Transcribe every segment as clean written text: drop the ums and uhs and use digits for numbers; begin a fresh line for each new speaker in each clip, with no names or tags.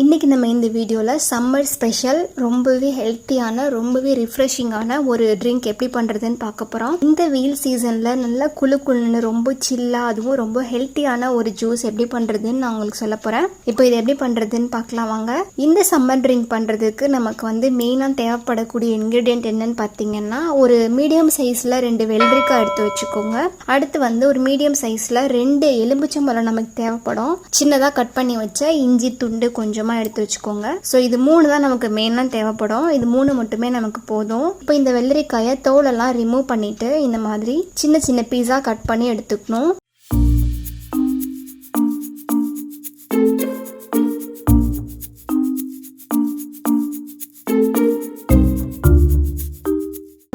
இன்றைக்கி நம்ம இந்த வீடியோவில் சம்மர் ஸ்பெஷல் ரொம்பவே ஹெல்த்தியான ரொம்பவே ரிஃப்ரெஷிங்கான ஒரு ட்ரிங்க் எப்படி பண்ணுறதுன்னு பார்க்க போகிறோம். இந்த வெயில் சீசனில் நல்லா குளுன்னு ரொம்ப சில்லாக அதுவும் ரொம்ப ஹெல்த்தியான ஒரு ஜூஸ் எப்படி பண்ணுறதுன்னு நான் உங்களுக்கு சொல்ல போகிறேன். இப்போ இதை எப்படி பண்ணுறதுன்னு பார்க்கலாம் வாங்க. இந்த சம்மர் ட்ரிங்க் பண்ணுறதுக்கு நமக்கு வந்து மெயினாக தேவைப்படக்கூடிய இன்க்ரீடியன்ட் என்னன்னு பார்த்தீங்கன்னா, ஒரு மீடியம் சைஸில் 2 வெள்ளரிக்காய் எடுத்து வச்சுக்கோங்க. அடுத்து வந்து ஒரு மீடியம் சைஸில் 2 எலுமிச்சம்பழம் நமக்கு தேவைப்படும். சின்னதாக கட் பண்ணி வச்ச இஞ்சி துண்டு கொஞ்சம் எடுத்து வச்சுக்கோங்க. ஸோ இது 3 தான் நமக்கு மெயினாக தேவைப்படும். இது 3 மட்டுமே நமக்கு போதும். இப்போ இந்த வெள்ளரிக்காயை தோலெல்லாம் ரிமூவ் பண்ணிட்டு இந்த மாதிரி சின்ன சின்ன பீஸா கட் பண்ணி எடுத்துக்கணும்.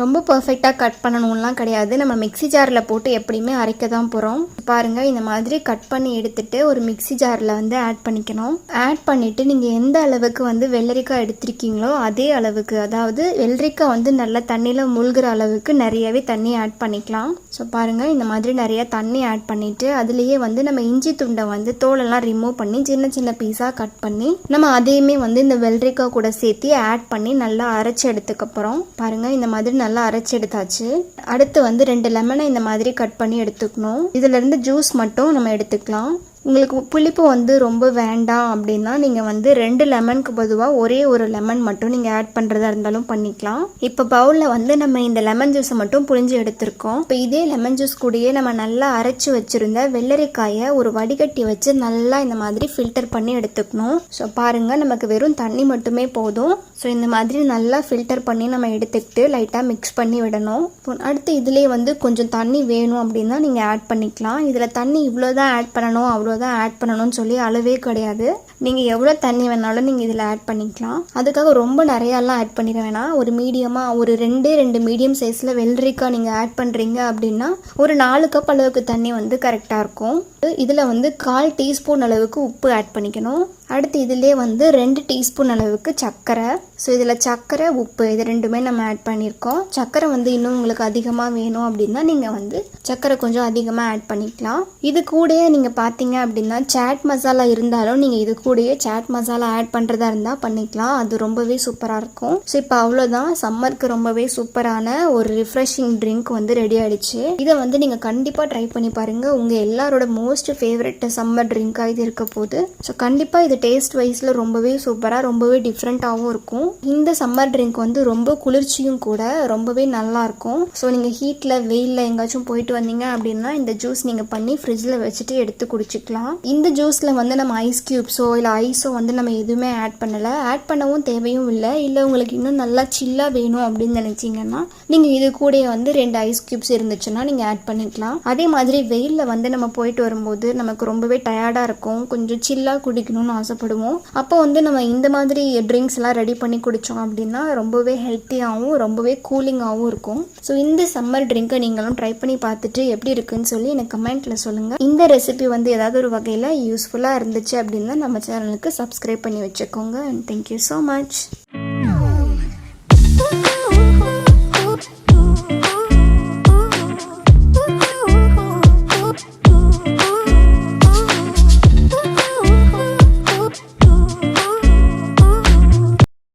ரொம்ப பர்ஃபெக்டாக கட் பண்ணணும்லாம் கிடையாது. நம்ம மிக்ஸி ஜாரில் போட்டு எப்படியுமே அரைக்க தான் போகிறோம். பாருங்கள், இந்த மாதிரி கட் பண்ணி எடுத்துகிட்டு ஒரு மிக்ஸி ஜாரில் வந்து ஆட் பண்ணிக்கணும். ஆட் பண்ணிவிட்டு நீங்கள் எந்த அளவுக்கு வந்து வெள்ளரிக்காய் எடுத்திருக்கீங்களோ அதே அளவுக்கு, அதாவது வெள்ளரிக்காய் வந்து நல்லா தண்ணியில் மூழ்கிற அளவுக்கு நிறையவே தண்ணி ஆட் பண்ணிக்கலாம். ஸோ பாருங்கள், இந்த மாதிரி நிறைய தண்ணி ஆட் பண்ணிவிட்டு அதுலேயே வந்து நம்ம இஞ்சி துண்டை வந்து தோலெல்லாம் ரிமூவ் பண்ணி சின்ன சின்ன பீஸாக கட் பண்ணி நம்ம அதையுமே வந்து இந்த வெள்ளரிக்காய் கூட சேர்த்து ஆட் பண்ணி நல்லா அரைச்சி எடுத்துக்கப்புறம் பாருங்கள், இந்த மாதிரி நல்லா அரைச்சி எடுத்தாச்சு. அடுத்து வந்து 2 லெமனை இந்த மாதிரி கட் பண்ணி எடுத்துக்கணும். இதுல இருந்து ஜூஸ் மட்டும் நம்ம எடுத்துக்கலாம். உங்களுக்கு புளிப்பு வந்து ரொம்ப வேண்டாம் அப்படின்னா நீங்கள் வந்து 2 லெமனுக்கு பொதுவாக ஒரே ஒரு லெமன் மட்டும் நீங்கள் ஆட் பண்ணுறதா இருந்தாலும் பண்ணிக்கலாம். இப்போ பவுலில் வந்து நம்ம இந்த லெமன் ஜூஸை மட்டும் புழிஞ்சு எடுத்திருக்கோம். இப்போ இதே லெமன் ஜூஸ் கூடயே நம்ம நல்லா அரைச்சி வச்சுருந்த வெள்ளரிக்காயை ஒரு வடிகட்டி வச்சு நல்லா இந்த மாதிரி ஃபில்டர் பண்ணி எடுத்துக்கணும். ஸோ பாருங்கள், நமக்கு வெறும் தண்ணி மட்டுமே போதும். ஸோ இந்த மாதிரி நல்லா ஃபில்டர் பண்ணி நம்ம எடுத்துக்கிட்டு லைட்டாக மிக்ஸ் பண்ணி விடணும். அடுத்து இதிலே வந்து கொஞ்சம் தண்ணி வேணும் அப்படின்னா நீங்கள் ஆட் பண்ணிக்கலாம். இதில் தண்ணி இவ்வளோ தான் ஆட் பண்ணணும் அவ்வளோ தான் ஆட் பண்ணணும்னு சொல்லி அளவே கிடையாது. நீங்கள் எவ்வளோ தண்ணி வேணாலும் நீங்கள் இதில் ஆட் பண்ணிக்கலாம். அதுக்காக ரொம்ப நிறையாலாம் ஆட் பண்ணிட வேணாம். ஒரு மீடியமாக ஒரு 2 மீடியம் சைஸில் வெள்ளரிக்காய் நீங்கள் ஆட் பண்ணுறீங்க அப்படின்னா ஒரு 4 கப் அளவுக்கு தண்ணி வந்து கரெக்டாக இருக்கும். இதில் வந்து 1/4 டீஸ்பூன் அளவுக்கு உப்பு ஆட் பண்ணிக்கணும். அடுத்து இதிலே வந்து 2 டீஸ்பூன் அளவுக்கு சர்க்கரை. ஸோ இதில் சர்க்கரை உப்பு இது 2மே நம்ம ஆட் பண்ணியிருக்கோம். சர்க்கரை வந்து இன்னும் உங்களுக்கு அதிகமாக வேணும் அப்படின்னா நீங்கள் வந்து சர்க்கரை கொஞ்சம் அதிகமாக ஆட் பண்ணிக்கலாம். இது கூடயே நீங்கள் பார்த்தீங்க அப்படின்னா சாட் மசாலா இருந்தாலும் நீங்கள் இது கூடயே சாட் மசாலா ஆட் பண்ணுறதா இருந்தால் பண்ணிக்கலாம். அது ரொம்பவே சூப்பராக இருக்கும். ஸோ இப்போ அவ்வளோதான், சம்மருக்கு ரொம்பவே சூப்பரான ஒரு ரிஃப்ரெஷிங் ட்ரிங்க் வந்து ரெடி ஆகிடுச்சு. இதை வந்து நீங்கள் கண்டிப்பாக ட்ரை பண்ணி பாருங்கள். உங்கள் எல்லாரோட மோஸ்ட் ஃபேவரட் சம்மர் ட்ரிங்காக இது இருக்க போகுது. ஸோ கண்டிப்பாக இது டேஸ்ட் வைஸில் ரொம்பவே சூப்பராக ரொம்பவே டிஃப்ரெண்ட்டாகவும் இருக்கும். இந்த சம்மர் ட்ரிங்க் வந்து ரொம்ப குளிர்ச்சியும் கூட, ரொம்பவே நல்லாயிருக்கும். ஸோ நீங்கள் ஹீட்டில் வெயிலில் எங்கேயாச்சும் போயிட்டு வந்தீங்க அப்படின்னா இந்த ஜூஸ் நீங்கள் பண்ணி ஃப்ரிட்ஜில் வச்சுட்டு எடுத்து குடிச்சிக்கலாம். இந்த ஜூஸில் வந்து நம்ம ஐஸ் க்யூப்ஸோ இல்லை ஐஸோ வந்து நம்ம எதுவுமே ஆட் பண்ணலை. ஆட் பண்ணவும் தேவையும் இல்லை. இல்லை உங்களுக்கு இன்னும் நல்லா சில்லாக வேணும் அப்படின்னு நினச்சிங்கன்னா நீங்கள் இது கூட வந்து 2 ஐஸ் க்யூப்ஸ் இருந்துச்சுன்னா நீங்கள் ஆட் பண்ணிக்கலாம். அதே மாதிரி வெயிலில் வந்து நம்ம போயிட்டு வரும்போது நமக்கு ரொம்பவே டயர்டாக இருக்கும், கொஞ்சம் சில்லாக குடிக்கணும்னு ஆசைப்படுவோம். அப்போ வந்து நம்ம இந்த மாதிரி ட்ரிங்க்ஸ் எல்லாம் ரெடி பண்ணி குடித்தோம் அப்படின்னா ரொம்பவே ஹெல்த்தியாகவும் ரொம்பவே கூலிங்காகவும் இருக்கும். ஸோ இந்த சம்மர் ட்ரிங்கை நீங்களும் ட்ரை பண்ணி பார்த்துட்டு எப்படி இருக்குன்னு சொல்லி எனக்கு கமெண்ட்டில் சொல்லுங்கள். இந்த ரெசிபி வந்து ஏதாவது ஒரு வகையில் யூஸ்ஃபுல்லாக இருந்துச்சு அப்படின்னா நம்ம சேனலுக்கு சப்ஸ்கிரைப் பண்ணி வச்சுக்கோங்க. And thank you so much.